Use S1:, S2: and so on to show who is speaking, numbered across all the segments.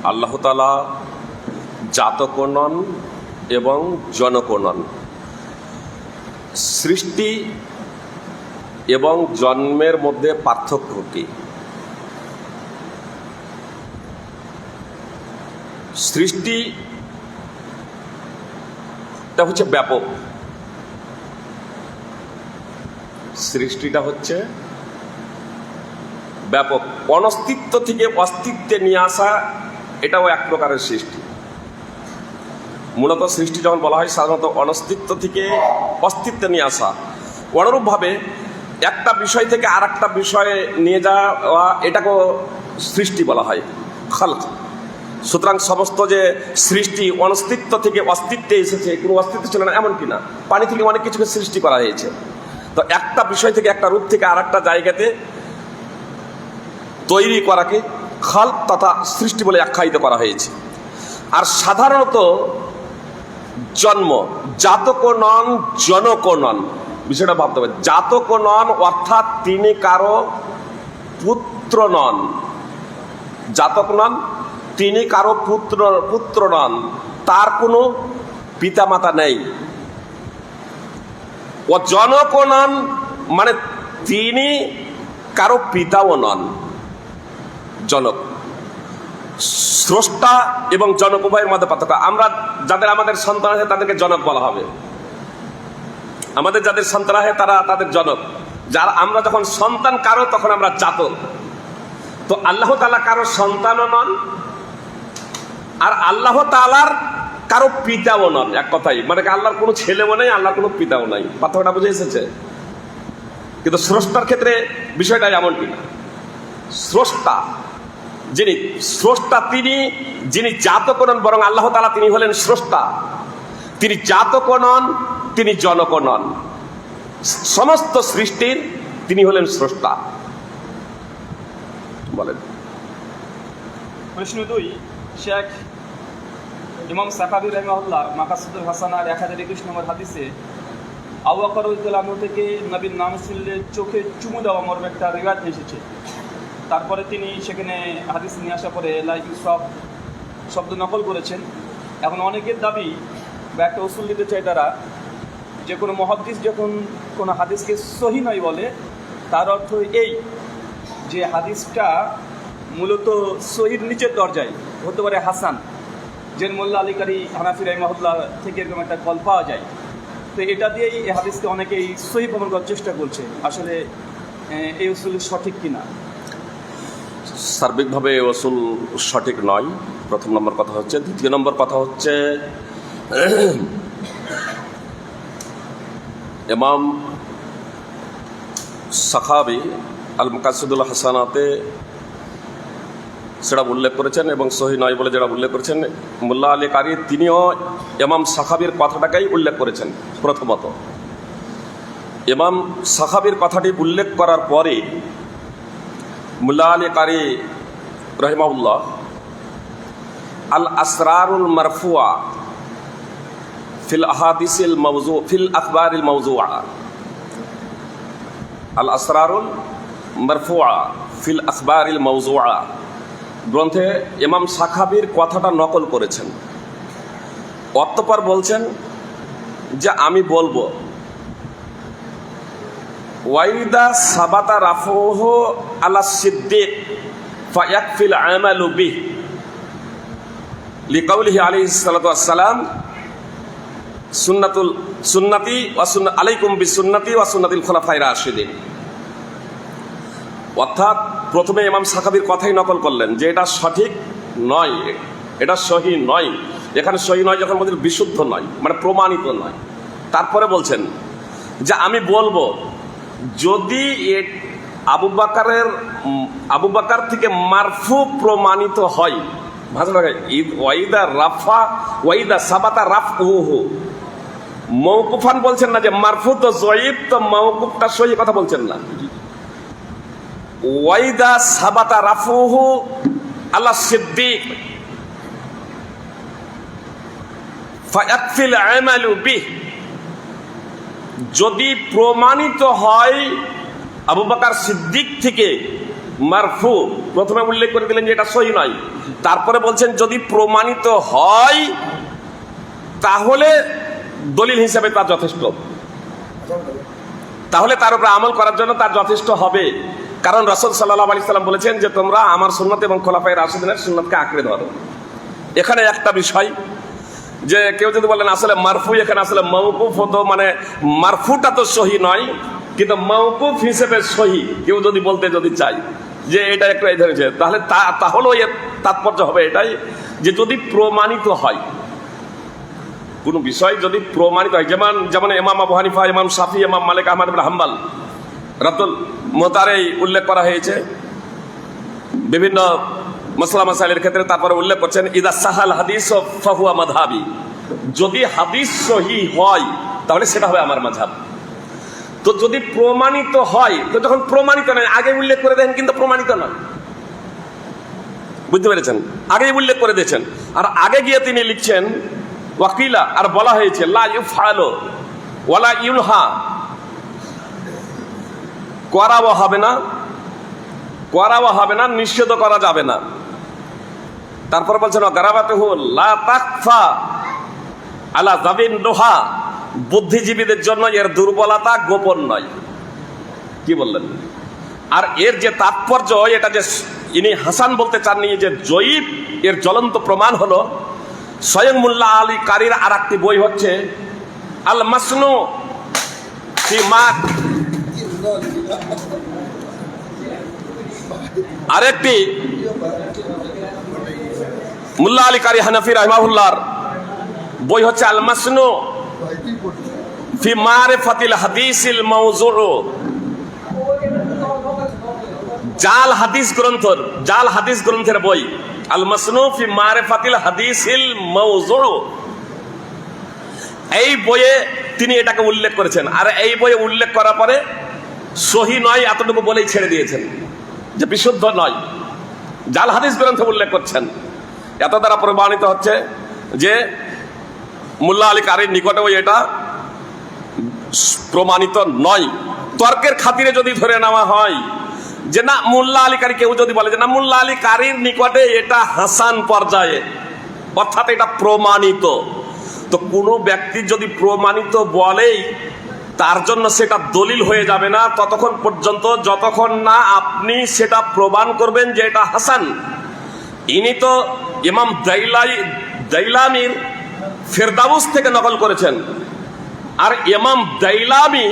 S1: আল্লাহ তাআলা জাতক নন এবং জনক নন। সৃষ্টি এবং জন্মের মধ্যে পার্থক্য কি? সৃষ্টিটা হচ্ছে ব্যাপক, সৃষ্টিটা হচ্ছে ব্যাপক। অনস্তিত্ব থেকে অস্তিত্বে নিয়ে আসা, এটাও এক প্রকারের সৃষ্টি। মূলত সৃষ্টি যখন বলা হয় সাধারণত অনস্তিত্ব থেকে অস্তিত্বে নিয়ে আসা। অনুরূপভাবে একটা বিষয় থেকে আর একটা বিষয়ে নিয়ে যাওয়া, এটাকেও সৃষ্টি বলা হয়, খালক। সুতরাং সমস্ত যে সৃষ্টি অনস্তিত্ব থেকে অস্তিত্বে এসেছে, কোনো অস্তিত্ব ছিল না এমন কিনা, পানি থেকে অনেক কিছুকে সৃষ্টি করা হয়েছে। তো একটা বিষয় থেকে, একটা রূপ থেকে আর একটা জায়গাতে তৈরি করাকে খালক তথা সৃষ্টি বলে আখ্যায়িত করা হয়েছে। আর সাধারণত জন্ম, জাতক নন জনক নন, বিষয়টা ভাবতে হবে। জাতক নন অর্থাৎ তিনি কারো পুত্র নন, জাতক নন তিনি কারো পুত্র নন, তার কোনো পিতামাতা নেই। ও জনক নন মানে তিনি কারো পিতাও নন। জনক, স্রষ্টা এবং জনক উভয়ের মধ্যে পার্থক্য। আমরা যাদের আমাদের সন্তান আছে তাদেরকে জনক বলা হবে, আমাদের যাদের সন্তান আছে তারা তাদের জনক। যারা আমরা যখন সন্তান কারো, তখন আমরা জাতক। তো আল্লাহ তাআলা কারো সন্তানও নন, আর আল্লাহ তাআলার কারো পিতাও নন। এক কথাই মানে আল্লাহর কোনো ছেলেও নেই, আল্লাহর কোনো পিতাও নাই। পার্থক্যটা বুঝে এসেছে? কিন্তু স্রষ্টার ক্ষেত্রে বিষয়টা এমন কিনা, স্রষ্টা যিনি স্রষ্টা, তিনি যিনি জাতক নন, বরং আল্লাহ তাআলা তিনি হলেন স্রষ্টা। তিনি জাতক নন, তিনি জনক নন, সমস্ত সৃষ্টির তিনি হলেন স্রষ্টা। বলেন।
S2: প্রশ্ন 2, শেখ ইমাম সাখাবী রাহিমাহুল্লাহ মাকাসিদুল হাসানার 1021 নম্বর হাদিসে আবু বকর রাদিয়াল্লাহু আনহু থেকে নবীর নাম শুনলে চোখে চুমু দেওয়া মর্মে একটা রিওয়ায়াত এসেছে। তারপরে তিনি সেখানে হাদিস নিয়ে আসার পরে লা ইউসাফ শব্দ নকল করেছেন। এখন অনেকের দাবি বা একটা উসুল দিতে চাই তারা, যে কোনো মুহাদ্দিস যখন কোনো হাদিসকে সহিহ নয় বলে, তার অর্থ এই যে হাদিসটা মূলত সহিহর নিচের দরজায় হতে পারে হাসান, যে মোল্লা আলী কারি হানাফি রাহিমাহুল্লাহ থেকে এরকম একটা কল পাওয়া যায়। তো এটা দিয়েই এই হাদিসকে অনেকেই সহিহ প্রমাণ করার চেষ্টা করছে। আসলে এই উসুল সঠিক কিনা?
S1: সার্বিকভাবে ওসুল সঠিক নয়, প্রথম নম্বর কথা হচ্ছে। দ্বিতীয় নম্বর কথা হচ্ছে, ইমাম সাখাবী আল মাকাসিদুল হাসানাতে সেটা উল্লেখ করেছেন, এবং সহিহ নয় বলে যেটা উল্লেখ করেছেন মোল্লা আলী কারি, তিনিও ইমাম সাখাবীর কথাটাকেই উল্লেখ করেছেন। প্রথমত ইমাম সাখাবীর কথাটি উল্লেখ করার পরে মোল্লা আলী কারি রাহিমাহুল্লাহ আল আসরারুল মারফুয়া ফিল আহাদিসিল মাওযু ফিল আখবারিল মাওযুআ, আল আসরারুল মারফুয়া ফিল আখবারিল মাওযুআ গ্রন্থে ইমাম সাখাবীর কথাটা নকল করেছেন। অতঃপর বলছেন যে আমি বলবো, ওয়াইদা সাবাতা রাফুহু আলা সিদ্দিক ফায়াকফিল আমালু বিহ লিকাউলিহি আলাইহিস সালাতু ওয়াস সালাম সুন্নতি ওয়া সুন্নাত আলাইকুম বিসুন্নতি ওয়া সুন্নাতিল খুলাফায়ে রাশিদিন। অর্থাৎ প্রথমে ইমাম সাখাবীর কথাই নকল করলেন যে এটা সঠিক নয়, এটা সহিহ নয়। এখানে সহিহ নয় যখন বলছেন বিশুদ্ধ নয়, মানে প্রমাণিত নয়। তারপরে বলছেন যে আমি বলবো, যদি আবু বকর থেকে মারফু প্রমাণিত হয়, ওয়াইদা রাফা ওয়াইদা সাবাতা রাফউহু, মওকুফান বলছেন না যে মারফু তো জয়ীব, তো মওকুফটা সহি কথা বলছেন না। ওয়াইদা সাবাতা রাফুহু আলা সিদ্দিক ফায়াকফিল আমালু বিহ, যদি প্রমাণিত হয় আবু বকর সিদ্দিক থেকে মারফু প্রথমে উল্লেখ করে দিলেন যে এটা সহি নয়, তারপরে বলছেন যদি প্রমাণিত হয় তাহলে দলিল হিসাবে তার যথেষ্ট, তাহলে তার উপরে আমল করার জন্য তার যথেষ্ট হবে। কারণ রাসূল সাল্লাল্লাহু আলাইহি সাল্লাম বলেছেন যে তোমরা আমার সুন্নাত এবং খোলাফায়ে রাশিদিনের সুন্নাতকে আঁকড়ে ধরো। এখানে একটা বিষয় যে কেউ যদি বলেন আসলে মারফু, এখানে আসলে মাওকুফ হতো, মানে মারফুটা তো সহি নয় কিন্তু মাওকুফ হিসেবে সহি, কেউ যদি বলতে যদি চাই যে এটা একটু এই ধরেছে, তাহলেও এর তাৎপর্য হবে এটাই যে যদি প্রমাণিত হয় কোন বিষয়, যদি প্রমাণিত হয়, যেমন ইমাম আবু হানিফা, ইমাম শাফি, ইমাম মালিক, আহমদ ইবনে হাম্বল রাতুল মুতারেই উল্লেখ করা হয়েছে বিভিন্ন মাসলা মাসাইলের ক্ষেত্রে। তারপরে উল্লেখ করছেন ইদা সাহাল হাদিস ফাহুয়া মাযহাবি, যদি হাদিস সহি হয় তাহলে সেটা হবে আমার মাযহাব। তো যদি প্রমাণিত হয়, তো যখন প্রমাণিত নয় আগে উল্লেখ করে দেন কিন্তু প্রমাণিত নয়, বুঝতে পেরেছেন, আগেই উল্লেখ করে দিয়েছেন। আর আগে গিয়ে তিনি লিখছেন ওয়াকিলা, আর বলা হয়েছে লা ইউফআলু ওয়ালা ইউনহা, করাও হবে না, নিষেধ করা যাবে না। তারপর বলছেন গারাবাতুহু লা তাকফা আলা যাবিন দোহা, বুদ্ধিজীবীদের জন্য এর দুর্বলতা গোপন নয়। কি বললেন? আর এর যে তাৎপর্য, এটা যে ইনি হাসান বলতে চাননি যে জয়ীব, এর জ্বলন্ত প্রমাণ হলো স্বয়ং মুল্লা আলী কারির আর একটি বই হচ্ছে আল মাসনু ফি মা, আরেকটি মুল্লা আলী কারি হানাফি রাহিমাহুল্লাহর বই হচ্ছে আল মাসনু ফি মারিফাতিল হাদিসিল মাওযুউ, জাল হাদিস গ্রন্থের বই আল মাসনু ফি মারিফাতিল হাদিসিল মাওযুউ। এই বইয়ে তিনি এটাকে উল্লেখ করেছেন, আর এই বইয়ে উল্লেখ করার পরে সহি নয় এতটুকু বলেই ছেড়ে দিয়েছেন যে বিশুদ্ধ নয়, জাল হাদিস গ্রন্থে উল্লেখ করছেন। এত দ্বারা প্রমাণিত হচ্ছে যে মুল্লা আলী কারির নিকটেও এটা প্রমাণিত নয়। তর্কের খাতিরে যদি ধরে নেওয়া হয় যে না মুল্লা আলী কারি, কেউ যদি বলে যে না মুল্লা আলী কারির নিকটে এটা হাসান পর্যায়ে, অর্থাৎ এটা প্রমাণিত, তো কোনো ব্যক্তি যদি প্রমাণিত বলেই তার জন্য সেটা দলিল হয়ে যাবে না ততক্ষণ পর্যন্ত যতক্ষণ না আপনি সেটা প্রমাণ করবেন যে এটা হাসান। ইনি তো ইমাম দাইলামির ফেরদাউস থেকে নকল করেছেন, আর ইমাম দাইলামি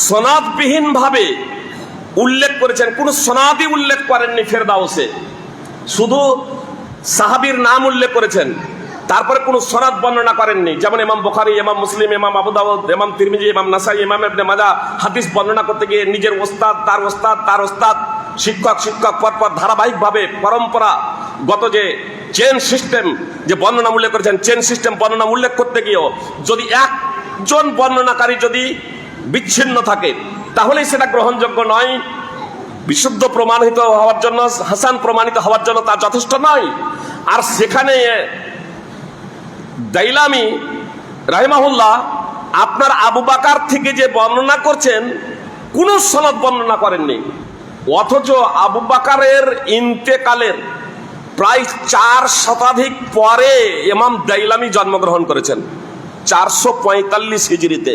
S1: সনাদবিহীন ভাবে উল্লেখ করেছেন, কোন সনাদি উল্লেখ করেননি ফেরদাউসে, শুধু সাহাবীর নাম উল্লেখ করেছেন, তারপরে কোন সনাদ বর্ণনা করেননি। যেমন ইমাম বুখারী, ইমাম মুসলিম, ইমাম আবু দাউদ, ইমাম তিরমিজি, ইমাম নাসাই, ইমাম ইবনে মাজাহ হাদিস বর্ণনা করতে গিয়ে নিজের ওস্তাদ, তার ওস্তাদ, শিক্ষক পরপর ধারাবাহিকভাবে পরম্পরাগত যে চেন সিস্টেম যে বর্ণনা উল্লেখ করেছেন, চেন সিস্টেম বর্ণনা উল্লেখ করতে গিয়েও যদি একজন বর্ণনাকারী যদি বিচ্ছিন্ন থাকে তাহলেই সেটা গ্রহণযোগ্য নয়, বিশুদ্ধ প্রমাণিত হওয়ার জন্য, হাসান প্রমাণিত হওয়ার জন্য তা যথেষ্ট নয়। আর সেখানে দাইলামি রাহিমাহুল্লাহ আপনার আবু বকর থেকে যে বর্ণনা করছেন কোন সনদ বর্ণনা করেননি, অথচ আবু বকরের ইন্তেকালের প্রায় 4 শতাধিক পরে ইমাম দাইলামি জন্মগ্রহণ করেছেন 445 হিজরিতে,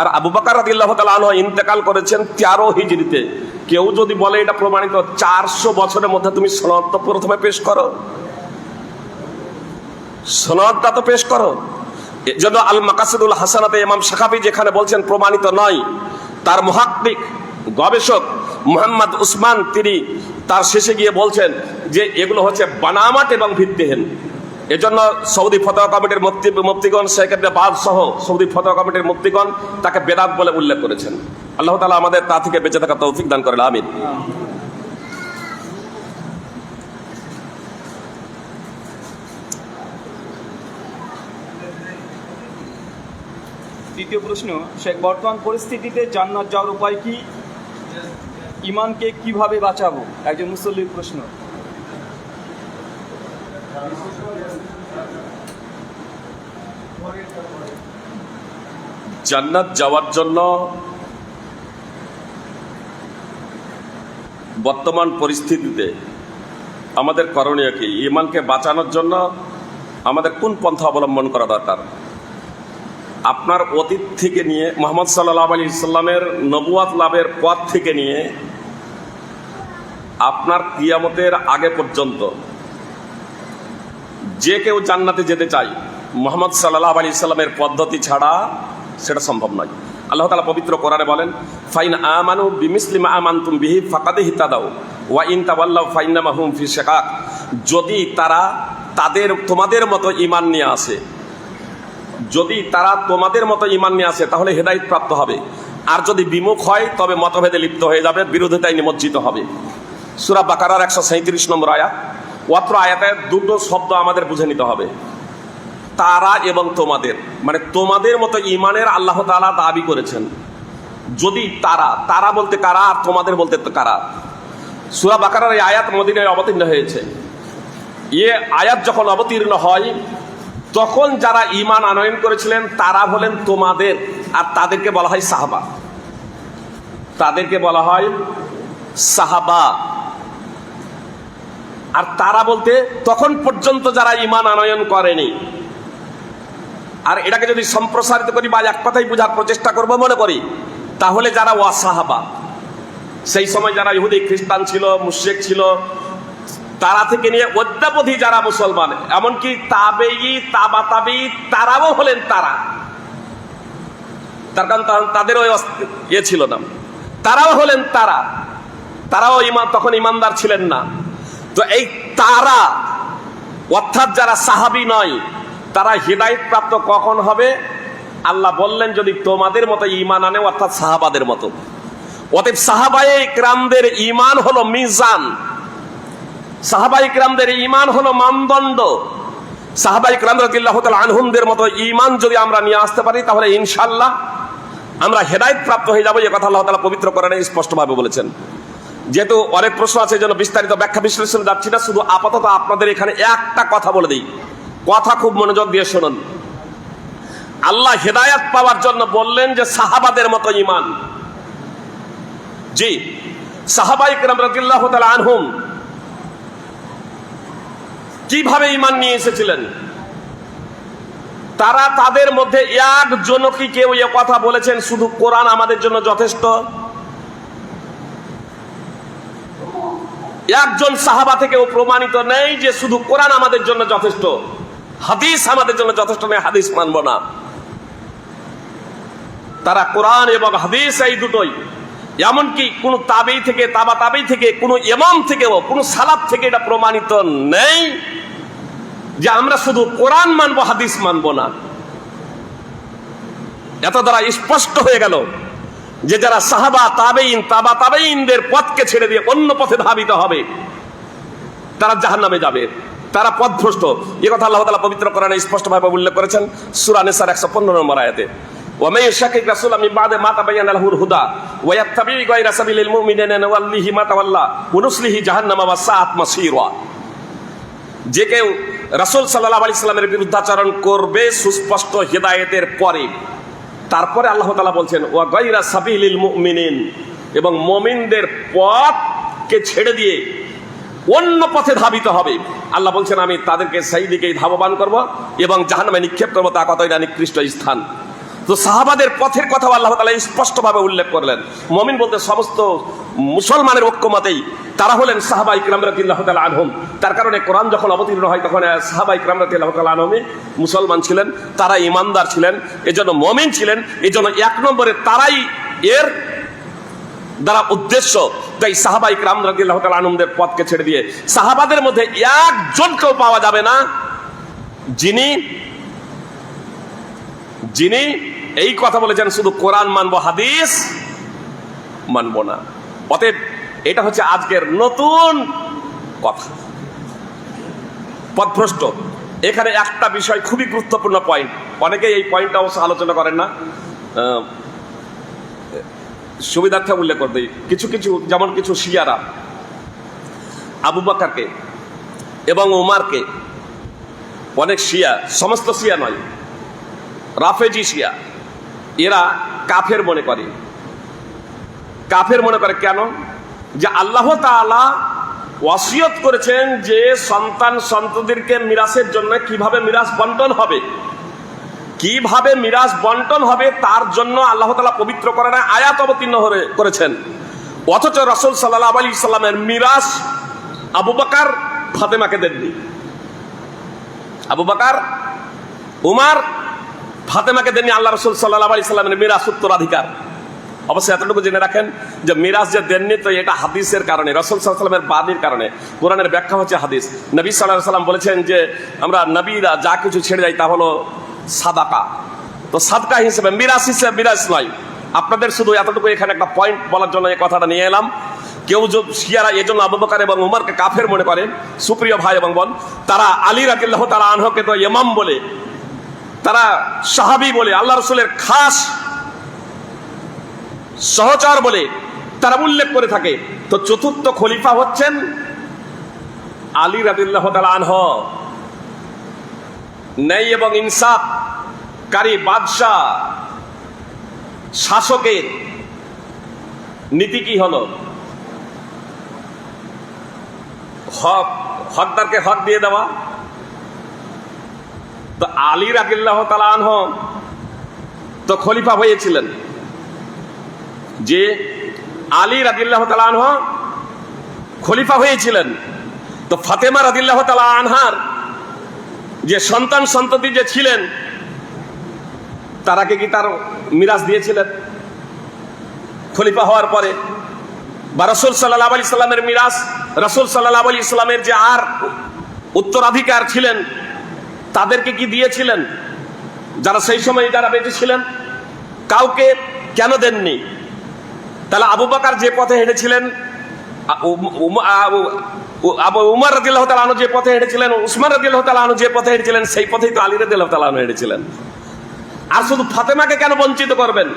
S1: আর আবু বকর রাদিয়াল্লাহু তাআলা আনহু ইন্তেকাল করেছেন 13 হিজরিতে। কেউ যদি বলে এটা প্রমাণিত, 400 বছরের মধ্যে তুমি সনদ তো প্রথমে পেশ করো, সনদটা তো পেশ করো। এজন্য আল মাকাসিদুল হাসানাতে ইমাম শাকাফি যেখানে বলছেন প্রমাণিত নয়, তার মুহাক্কিক গবেষক মুহাম্মদ উসমান তিনি তার শেষে গিয়ে বলছেন যে এগুলো হচ্ছে বানামাট এবং ভিত্তিহীন। এজন্য সৌদি ফতোয়া কমিটির মুফতিগণ, শেখ ইবনে বাজ সহ সৌদি ফতোয়া কমিটির মুফতিগণ তাকে বেদাত বলে উল্লেখ করেছেন। আল্লাহ তাআলা আমাদের তা থেকে বেঁচে থাকার তৌফিক দান করেন, আমিন।
S2: দ্বিতীয় প্রশ্ন, শেখ বর্তমান পরিস্থিতিতে জান্নাত যাওয়ার উপায় কি? ইমানকে কিভাবে বাঁচাবো? একজন মুসল্লির প্রশ্ন।
S1: জান্নাত যাওয়ার জন্য বর্তমান পরিস্থিতিতে আমাদের করণীয় কি? ঈমানকে বাঁচানোর জন্য আমাদের কোন পন্থা অবলম্বন করা দরকার? আপনার অতীত থেকে নিয়ে মুহাম্মদ সাল্লাল্লাহু আলাইহি সাল্লামের নবুয়াত লাভের পর থেকে নিয়ে আপনার কিয়ামতের আগে পর্যন্ত যে কেউ জান্নাতে যেতে চায়, মুহাম্মদ সাল্লাল্লাহু আলাইহি সাল্লামের পদ্ধতি ছাড়া সেটা সম্ভব নয়। আল্লাহ তাআলা পবিত্র কোরআনে বলেন, ফাইন আমানু বিমিসলি মা আমানতুম বিহি ফাকাদ ইহতাদাউ ওয়া ইন তাওয়াল্লাউ ফাইন্নামা হুম ফি শিকাক। যদি তারা তোমাদের মতো ঈমান নিয়ে আসে, যদি তারা তোমাদের মতো ঈমান নিয়ে আসে তাহলে হেদায়েত প্রাপ্ত হবে, আর যদি বিমুখ হয় তবে মতভেদে লিপ্ত হয়ে যাবে, বিরোধিতায় নিমজ্জিত হবে। সূরা বাকারার 137 নম্বর আয়াত। অত্র আয়াতে দুটো শব্দ আমাদের বুঝে নিতে হবে, তারা এবং তোমাদের। মানে তোমাদের মতো ঈমানের আল্লাহ তাআলা দাবি করেছেন। যদি তারা বলতে কারা আর তোমাদের বলতে কারা? সূরা বাকারার এই আয়াত মদিনায় অবতীর্ণ হয়েছে। এ আয়াত যখন অবতীর্ণ হয় তখন যারা ঈমান আনয়ন করেছিলেন তারা হলেন তোমাদের, আর তাদেরকে বলা হয় সাহাবা। তাদেরকে বলা হয় সাহাবা। আর তারা বলতে তখন পর্যন্ত যারা ঈমান আনয়ন করেনি। আর এটাকে যদি সম্প্রসারিত করি বা এক কথাই বোঝার প্রচেষ্টা করব মনে করি, তাহলে যারা ওয়াসাহাবা, সেই সময় যারা ইহুদি খ্রিস্টান ছিল, মুশরিক ছিল, তারা থেকে নিয়ে অদ্যাবধি যারা মুসলমান, এমনকি তাবেঈ তাবা তাবেঈ, তারাও হলেন তারা। তার কারণ তাদেরও ছিল না, তারাও হলেন তারাও তখন ইমানদার ছিলেন না। তো এই তারা অর্থাৎ যারা সাহাবী নয়, তারা হিদায়াত প্রাপ্ত কখন হবে? আল্লাহ বললেন যদি তোমাদের মতো ঈমান আনে, অর্থাৎ সাহাবাদের মতো। অতএব সাহাবায়ে ইকরামদের ঈমান হলো মিজান, সাহাবায়ে ইকরামদের ঈমান হলো মানদণ্ড। সাহাবায়ে ইকরাম রাদিয়াল্লাহু তাআলা আনহুমদের মতো ঈমান যদি আমরা নিয়ে আসতে পারি তাহলে ইনশাআল্লাহ আমরা হেদায়েত প্রাপ্ত হয়ে যাব। এই কথা আল্লাহ তাআলা পবিত্র কোরআনে স্পষ্টভাবে বলেছেন। যেহেতু অনেক প্রশ্ন আছে, এই জন্য বিস্তারিত ব্যাখ্যা বিশ্লেষণে যাচ্ছি না, শুধু আপাতত আপনাদের এখানে একটা কথা বলে দিই, কথা খুব মনোযোগ দিয়ে শুনুন। আল্লাহ হেদায়েত পাওয়ার জন্য বললেন যে সাহাবাদের মতো ঈমান। জি, সাহাবায়ে কেরাম রাদিয়াল্লাহু তাআলা আনহুম কিভাবে ঈমান নিয়ে এসেছিলেন? তারা তাদের মধ্যে একজনও কি কেউ এ কথা বলেছেন শুধু কোরআন আমাদের জন্য যথেষ্ট? একজন সাহাবা থেকেও প্রমাণিত নেই যে শুধু কোরআন আমাদের জন্য যথেষ্ট, হাদিস আমাদের জন্য যথেষ্ট নেই, হাদিস মানব না। তারা কোরআন এবং হাদিস এই দুটোই, এমনকি কোন তাবেঈ থেকে, তাবা তাবেঈ থেকে, কোন ইমাম থেকেও, কোন সালাফ থেকে এটা প্রমাণিত নেই যে আমরা শুধু কোরআন মানব, হাদিস মানব না। এত দ্বারা স্পষ্ট হয়ে গেল যে যারা সাহাবা, তাবেঈন, তাবা তাবেঈনদের পথকে ছেড়ে দিয়ে অন্য পথে ধাবিত হবে তারা জাহান্নামে যাবে, তারা পথভ্রষ্ট। এই কথা আল্লাহ তাআলা পবিত্র কোরআনে স্পষ্টভাবে উল্লেখ করেছেন সূরা নিসার 115 নম্বর আয়াতে। ওয়া মান ইয়াশাকিক রাসূলা মিন বা'দি মা তাবাyyana লাহুল হুদা ওয়া ইয়াত্তাবি গায়রা সাবিলিল মুমিনিনা নুওয়াল্লিহি মা তাওয়াল্লা ওয়া নুসলিহি জাহান্নামা ওয়া সাআত মাসীরা। যে কেউ রাসূল সাল্লাল্লাহু আলাইহি সাল্লামের বিরুদ্ধাচরণ করবে সুস্পষ্ট হিদায়াতের পরে, তারপরে আল্লাহ তাআলা বলছেন ওয়া গায়রা সাবিলিল মুমিনিন, এবং মুমিনদের পথকে ছেড়ে দিয়ে অন্য পথে ধাবিত হবে। আল্লাহ বলছেন আমি তাদেরকে সেই দিকেই ধাবমান করব এবং জাহান্নামে নিক্ষেপ করবো, তা কতই না নিকৃষ্ট স্থান। তো সাহাবাদের পথের কথা আল্লাহ তাআলা স্পষ্টভাবে উল্লেখ করলেন। মুমিন বলতে সমস্ত মুসলমানের ঐক্যমতেই তারা হলেন সাহাবা ইকরাম রাদিয়াল্লাহু তাআলা আনহুম। তার কারণে কোরআন যখন অবতীর্ণ হয় তখন সাহাবা ইকরাম রাদিয়াল্লাহু তাআলা আনহুম মুসলমান ছিলেন, তারা ঈমানদার ছিলেন, এজন্য মুমিন ছিলেন, এজন্য এক নম্বরে তারাই এর দ্বারা উদ্দেশ্য। তাই সাহাবা ইকরাম রাদিয়াল্লাহু তাআলা আনহুমদের পথকে ছেড়ে দিয়ে সাহাবাদের মধ্যে একজনকেও পাওয়া যাবে না যিনি এই কথা বলেছেন শুধু কোরআন মানবো, হাদিস মানবো না। অতএব এটা হচ্ছে আজকের নতুন কথা, পথভ্রষ্ট। এখানে একটা বিষয় খুবই গুরুত্বপূর্ণ পয়েন্ট, অনেকে এই পয়েন্টটা অবশ্য আলোচনা করেন না, সুবিধার্থে উল্লেখ করে দিই। কিছু যেমন কিছু শিয়ারা আবু বকরকে এবং উমারকে, অনেক শিয়া, সমস্ত শিয়া নয়, রাফেজি শিয়া, এরা কাফের মনে করে। কাফের মনে করে কেন? যে আল্লাহ তাআলা ওয়াসিয়ত করেছেন যে সন্তান সন্ততিদেরকে মিরাসের জন্য কিভাবে মিরাস বন্টন হবে, কিভাবে মিরাস বন্টন হবে তার জন্য আল্লাহ তাআলা পবিত্র কোরআনে আয়াত অবতীর্ণ করেছেন। অথচ রাসূল সাল্লাল্লাহু আলাইহি সাল্লামের মিরাস আবু বকর ফাতেমাকে দেননি, আবু বকর উমর ফাতেমাকে দেননি আল্লাহ রাসূল সাল্লাল্লাহু আলাইহি সাল্লামের মিরাস উত্তরাধিকার। অবশ্যই এতটুকু জেনে রাখেন যে মিরাজ যে দেননি তো এটা হাদিসের কারণে, রাসূল সাল্লাল্লাহু আলাইহি সাল্লামের বাণীর কারণে। কোরআনের ব্যাখ্যা হচ্ছে হাদিস। নবী সাল্লাল্লাহু আলাইহি সাল্লাম বলেছেন যে আমরা নবীরা যা কিছু ছেড়ে যাই তা হলো সাদাকা, তো সাদকা হিসেবে মিরাজ হিসেবে মিরাজ নয়। আপনাদের শুধু এতটুকু এখানে একটা পয়েন্ট বলার জন্য এই কথাটা নিয়ে এলাম। কেউ শিয়ারা এই জন্য আবু বকর এবং উমরকে কাফের মনে করেন, সুপ্রিয় ভাই এবং বোন, তারা আলী রাদিয়াল্লাহু তাআলা আনহুকে তো ইমাম বলে, তারা সাহাবী বলে, আল্লাহ রাসূলের খাস সহচর বলে তারা উল্লেখ করে থাকে। তো চতুর্থ খলিফা হচ্ছেন আলী রাদিয়াল্লাহু তাআলা আনহু। ন্যায় এবং ইনসাফকারী বাদশাহ শাসকের নীতি কি হলো? হকদারকে হক দিয়ে দেওয়া। তো আলী রাদিয়াল্লাহু তাআলা আনহু তো খলিফা হয়েছিলেন, যে আলী রাদিয়াল্লাহু তাআলা আনহু খলিফা হয়েছিলেন। তো ফাতেমা রাদিয়াল্লাহু তাআলা আনহার যে সন্তান সন্ততি যে ছিলেন তারাকে কি তার মিরাস দিয়েছিলেন খলিফা হওয়ার পরে? বা রাসূল সাল্লাল্লাহু আলাইহি সাল্লামের মিরাস, রাসূল সাল্লাল্লাহু আলাইহি সাল্লামের যে আর উত্তরাধিকার ছিলেন তাদেরকে কি দিয়েছিলেন? যারা সেই সময় যারা বেঁচে ছিলেন কাউকে কেন দেননি? তাহলে আবু বকর যে পথে হেঁটেছিলেন, উমর রাদিয়াল্লাহু তাআলা আনহু যে পথে হেঁটেছিলেন, উসমান রাদিয়াল্লাহু তাআলা আনহু যে পথে হেঁটেছিলেন, সেই পথেই তো আলী রাদিয়াল্লাহু তাআলা আনহু হেঁটেছিলেন। আর শুধু ফাতেমাকে কেন বঞ্চিত করবেন?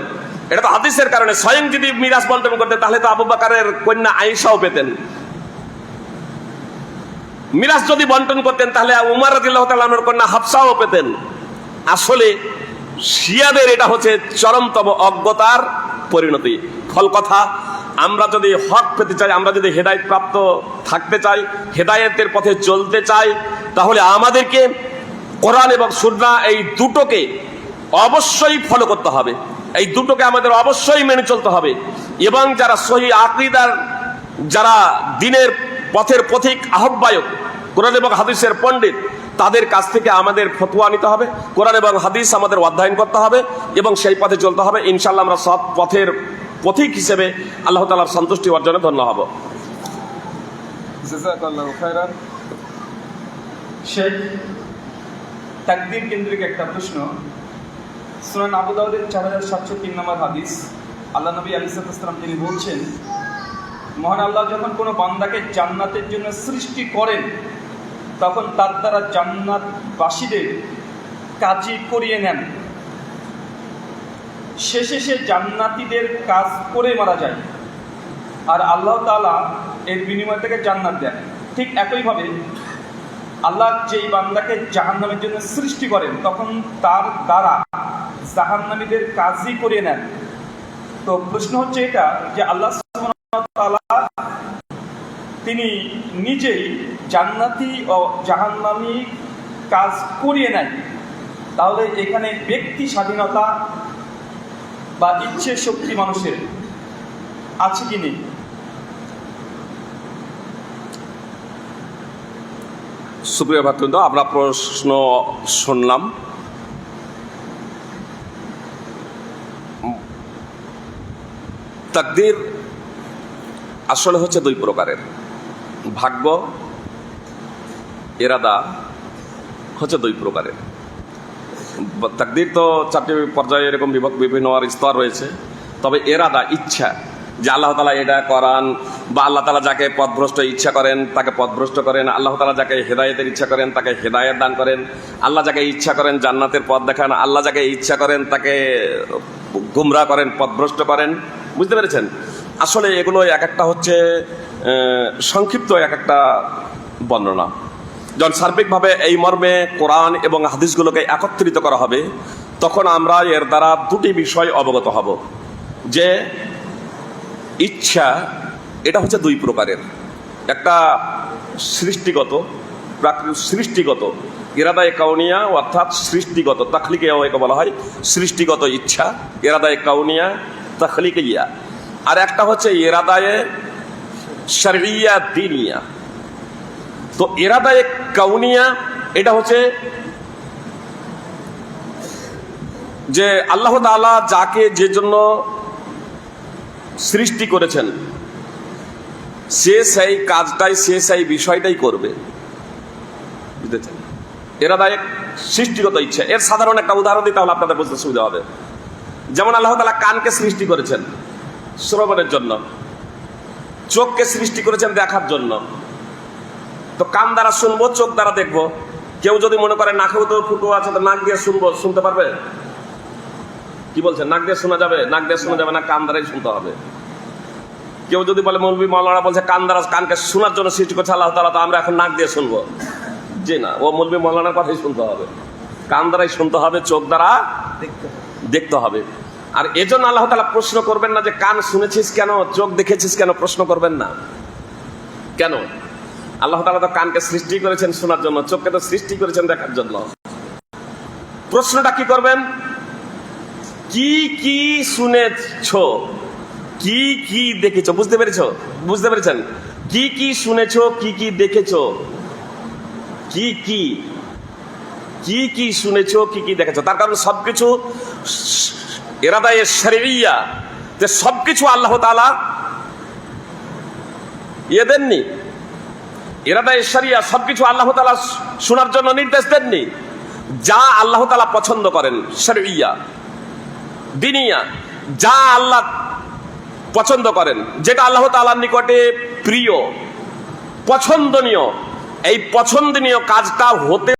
S1: এটা তো হাদিসের কারণে। স্বয়ং যদি মিরাস বন্টন করতেন তাহলে তো আবু বকরের কন্যা আয়েশাও পেতেন। মিরাস যদি বন্টন করতেন তাহলে উমর রাদিয়াল্লাহু তাআলা আনহুর কন্যা হাফসাও পেতেন। আসলে শিয়াদের এটা হচ্ছে চরমতম অজ্ঞতার পরিণতি। ফল কথা, আমরা যদি হক পেতে চাই, আমরা যদি হেদায়েত প্রাপ্ত থাকতে চাই, হেদায়েতের পথে চলতে চাই, তাহলে আমাদেরকে কোরআন এবং সুন্নাহ এই দুটোকে অবশ্যই ফলো করতে হবে। এই দুটোকে আমাদের অবশ্যই মেনে চলতে হবে। এবং যারা সহিহ আকীদার, যারা দ্বীনের পথের পথিক আহ্বায়ক, কোরআন এবং হাদিসের পণ্ডিত, তাদের কাছ থেকে আমাদের ফতোয়া নিতে হবে। কোরআন এবং হাদিস আমাদের অধ্যয়ন করতে হবে এবং সেই পথে চলতে হবে। ইনশাআল্লাহ আমরা সৎ পথের পথিক হিসেবে আল্লাহ তাআলার সন্তুষ্টি অর্জনে ধন্য হব।
S2: জাযাকাল্লাহু খাইরান। শেখ তাকদীর কেন্দ্রিক একটা প্রশ্ন। সুনান আবু দাউদের 4703 নম্বর হাদিস, আল্লাহ নবী আলাইহিস সালাম তিনি বলছেন, মহান আল্লাহ যখন কোনো বান্দাকে জান্নাতের জন্য সৃষ্টি করেন তখন তার দ্বারা জান্নাতবাসীদের কাজী করিয়ে নেন। শেষে সে জান্নাতীদের কাজ করে মারা যায় আর আল্লাহ তাআলা এর বিনিময় থেকে জান্নাত দেন। ঠিক একইভাবে আল্লাহ যেই বান্দাকে জাহান্নামের জন্য সৃষ্টি করেন তখন তার দ্বারা জাহান্নামীদের কাজই করিয়ে নেন। তো প্রশ্ন হচ্ছে এটা যে আল্লাহ সুবহানাহু ওয়া তাআলা তিনি নিজেই জান্নাতি ও জাহান্নামী কাজ করিয়ে নেন, তাহলে এখানে ব্যক্তি স্বাধীনতা বা ইচ্ছে শক্তি মানুষের আছে কি নেই?
S1: সুপ্রিয় ভাতৃবৃন্দ, আমরা প্রশ্ন শুনলাম। তাকদীর আসলে হচ্ছে দুই প্রকারের। ভাগ্য, ইরাদা হচ্ছে দুই প্রকারের। তাকদীর তো 4টি পর্যায়ে এরকম বিভিন্ন স্তর রয়েছে। তবে এরাদা, ইচ্ছা, যে আল্লাহ তাআলা এটা করান, বা আল্লাহ তাআলা যাকে পথভ্রষ্ট ইচ্ছা করেন তাকে পথভ্রষ্ট করেন, আল্লাহ তাআলা যাকে হেদায়েতের ইচ্ছা করেন তাকে হেদায়েত দান করেন, আল্লাহ যাকে ইচ্ছা করেন জান্নাতের পথ দেখান, আল্লাহ যাকে ইচ্ছা করেন তাকে গুমরাহ করেন, পথভ্রষ্ট করেন। বুঝতে পেরেছেন? আসলে এগুলো এক একটা হচ্ছে সংক্ষিপ্ত এক একটা বর্ণনা। যখন সার্বিকভাবে এই মর্মে কোরআন এবং হাদিসগুলোকে একত্রিত করা হবে তখন আমরা এর দ্বারা দুটি বিষয় অবগত হব, যে ইচ্ছা এটা হচ্ছে দুই প্রকারের। একটা সৃষ্টিগত, সৃষ্টিগত ইরাদায়ে কাউনিয়া, অর্থাৎ সৃষ্টিগত, তাখলিকে একে বলা হয় সৃষ্টিগত ইচ্ছা, ইরাদায়ে কাউনিয়া তাখলিকিয়া। আর একটা হচ্ছে ইরাদায়ে শরঈয়া দ্বীনিয়া। তো ইরাদায়ে কাউনিয়া এটা হচ্ছে যে আল্লাহ তাআলা যাকে যে জন্য সৃষ্টি করেছেন সে সেই কাজটাই, সে সেই বিষয়টাই করবে, বুঝতেছেন? ইরাদায়ে সৃষ্টিগত ইচ্ছা। এর সাধারণ একটা উদাহরণ দিই, তাহলে আপনাদের বুঝতে সুবিধা হবে। যেমন আল্লাহ তাআলা কানকে সৃষ্টি করেছেন শ্রবণের জন্য, চোখকে সৃষ্টি করেছেন দেখার জন্য। তো কান দ্বারা শুনবো, চোখ দ্বারা দেখবো। কেউ যদি মনে করে নাকেও তো ফুটো আছে, তো নাক দিয়ে শুনবো, শুনতে পারবে? কি বলছেন? নাক দিয়ে শোনা যাবে? নাক দিয়ে শোনা যাবে না, কান দ্বারাই শুনতে হবে। কেউ যদি বলে মৌলভী মাওলানা বলছে কান দ্বারা, কানকে শোনার জন্য সৃষ্টি করছে আল্লাহ তাআলা, তো আমরা এখন নাক দিয়ে শুনবো? জি না, ও মৌলভী মাওলানার কথাই শুনতে হবে। কান দ্বারাই শুনতে হবে, চোখ দ্বারা দেখতে হবে। আর এজন্য আল্লাহ তাআলা প্রশ্ন করবেন না যে কান শুনেছিস কেন, চোখ দেখেছিস কেন, প্রশ্ন করবেন না। কেন? আল্লাহ তাআলা তো কানকে সৃষ্টি করেছেন শোনার জন্য, চোখকে তো সৃষ্টি করেছেন দেখার জন্য। প্রশ্নটা কি করবেন? কি কি শুনেছো, কি কি দেখেছো? বুঝতে পেরেছো? বুঝতে পেরেছেন? কি কি শুনেছো, কি কি দেখেছো, কি কি কি কি শুনেছো, কি কি দেখেছো। তার কারণ সবকিছু ইরাদায়ে শরঈয়া, যে সবকিছু আল্লাহ তাআলা দেননি। ইরাদায়ে শরিয়া সবকিছু আল্লাহ তাআলা শোনার জন্য নির্দেশ দেননি। যা আল্লাহ তাআলা পছন্দ করেন, শরঈয়া দ্বীনিয়া, যা আল্লাহ পছন্দ করেন, যেটা আল্লাহ তাআলার নিকটে প্রিয়, পছন্দনীয়, এই পছন্দনীয় কাজটা হতে